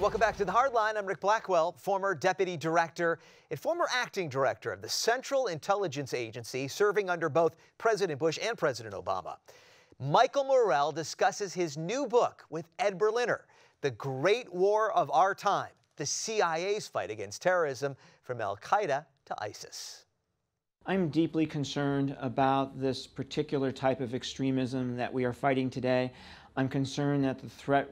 Welcome back to The Hardline. I'm Rick Blackwell, former deputy director and former acting director of the Central Intelligence Agency, serving under both President Bush and President Obama. Michael Morell discusses his new book with Ed Berliner, The Great War of Our Time, the CIA's fight against terrorism from al-Qaida to ISIS. I'm deeply concerned about this particular type of extremism that we are fighting today. I'm concerned that the threat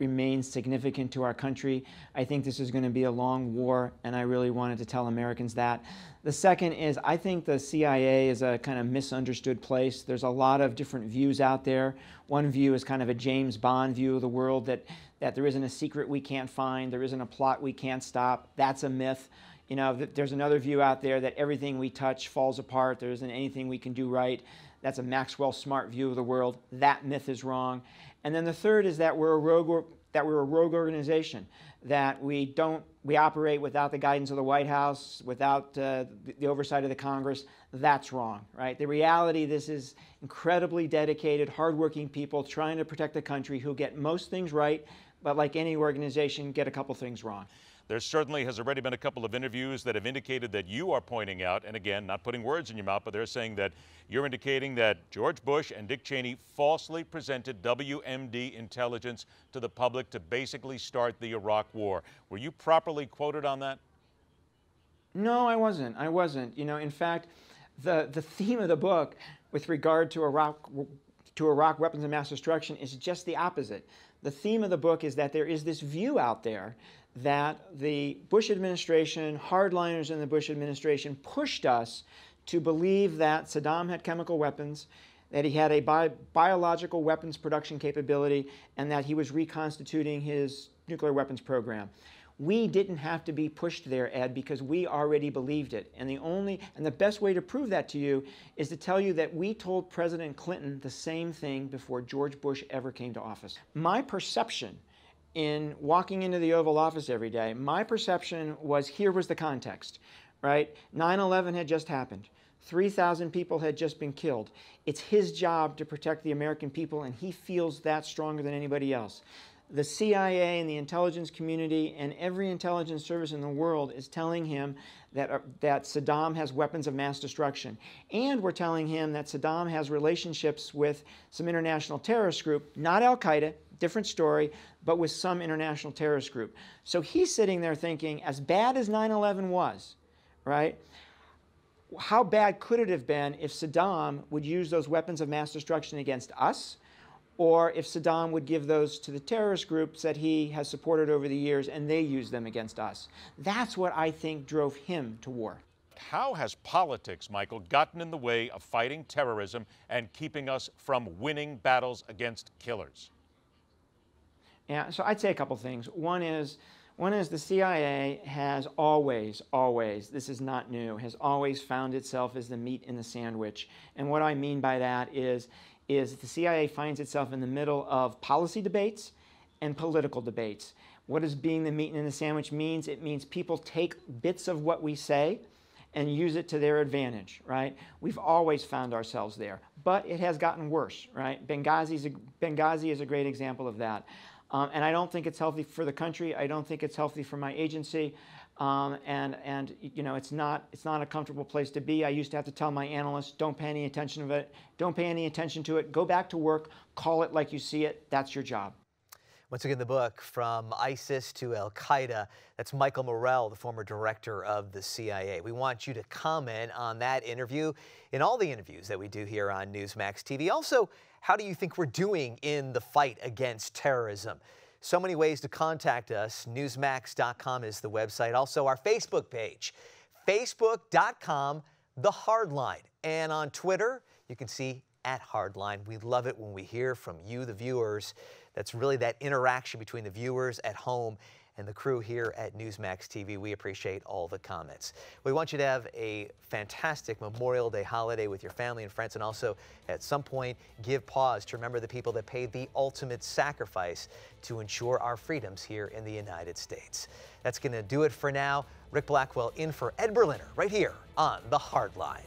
remains significant to our country. I think this is going to be a long war, and I really wanted to tell Americans that. The second is, I think the CIA is a kind of misunderstood place. There's a lot of different views out there. One view is kind of a James Bond view of the world, that there isn't a secret we can't find, there isn't a plot we can't stop. That's a myth. You know, there's another view out there that everything we touch falls apart, there isn't anything we can do right. That's a Maxwell Smart view of the world. That myth is wrong. And then the third is that we're a rogue organization, that we operate without the guidance of the White House, without the oversight of the Congress. That's wrong, right? The reality, this is incredibly dedicated, hardworking people trying to protect the country who get most things right, but like any organization, get a couple things wrong. There certainly has already been a couple of interviews that have indicated that you are pointing out, and again, not putting words in your mouth, but they're saying that you're indicating that George Bush and Dick Cheney falsely presented WMD intelligence to the public to basically start the Iraq War. Were you properly quoted on that? No, I wasn't. You know, in fact, the theme of the book with regard to Iraq weapons of mass destruction is just the opposite. The theme of the book is that there is this view out there that the Bush administration, hardliners in the Bush administration, pushed us to believe that Saddam had chemical weapons, that he had a biological weapons production capability, and that he was reconstituting his nuclear weapons program. We didn't have to be pushed there, Ed, because we already believed it. And the best way to prove that to you is to tell you that we told President Clinton the same thing before George Bush ever came to office. My perception in walking into the Oval Office every day, my perception was, here was the context, right? 9/11 had just happened. 3,000 people had just been killed. It's his job to protect the American people, and he feels that stronger than anybody else. The CIA and the intelligence community and every intelligence service in the world is telling him that Saddam has weapons of mass destruction. And we're telling him that Saddam has relationships with some international terrorist group, not al-Qaida, different story, but with some international terrorist group. So he's sitting there thinking, as bad as 9/11 was, right? How bad could it have been if Saddam would use those weapons of mass destruction against us, or if Saddam would give those to the terrorist groups that he has supported over the years and they use them against us? That's what I think drove him to war. How has politics, Michael, gotten in the way of fighting terrorism and keeping us from winning battles against killers? Yeah, so I'd say a couple things. One is the CIA has always, this is not new, has always found itself as the meat in the sandwich. And what I mean by that is the CIA finds itself in the middle of policy debates and political debates. What does being the meat in the sandwich means? It means people take bits of what we say and use it to their advantage, right? We've always found ourselves there, but it has gotten worse, right? Benghazi is a great example of that. And I don't think it's healthy for the country. I don't think it's healthy for my agency. And you know, it's not a comfortable place to be. I used to have to tell my analysts, don't pay any attention to it. Don't pay any attention to it. Go back to work. Call it like you see it. That's your job. Once again, the book, From ISIS to al-Qaida. That's Michael Morell, the former director of the CIA. We want you to comment on that interview and all the interviews that we do here on Newsmax TV. Also, how do you think we're doing in the fight against terrorism? So many ways to contact us. Newsmax.com is the website. Also, our Facebook page, facebook.com, The Hardline. And on Twitter, you can see @Hardline. We love it when we hear from you, the viewers. That's really that interaction between the viewers at home and the crew here at Newsmax TV. We appreciate all the comments. We want you to have a fantastic Memorial Day holiday with your family and friends, and also at some point give pause to remember the people that paid the ultimate sacrifice to ensure our freedoms here in the United States. That's going to do it for now. Rick Blackwell in for Ed Berliner right here on The Hardline.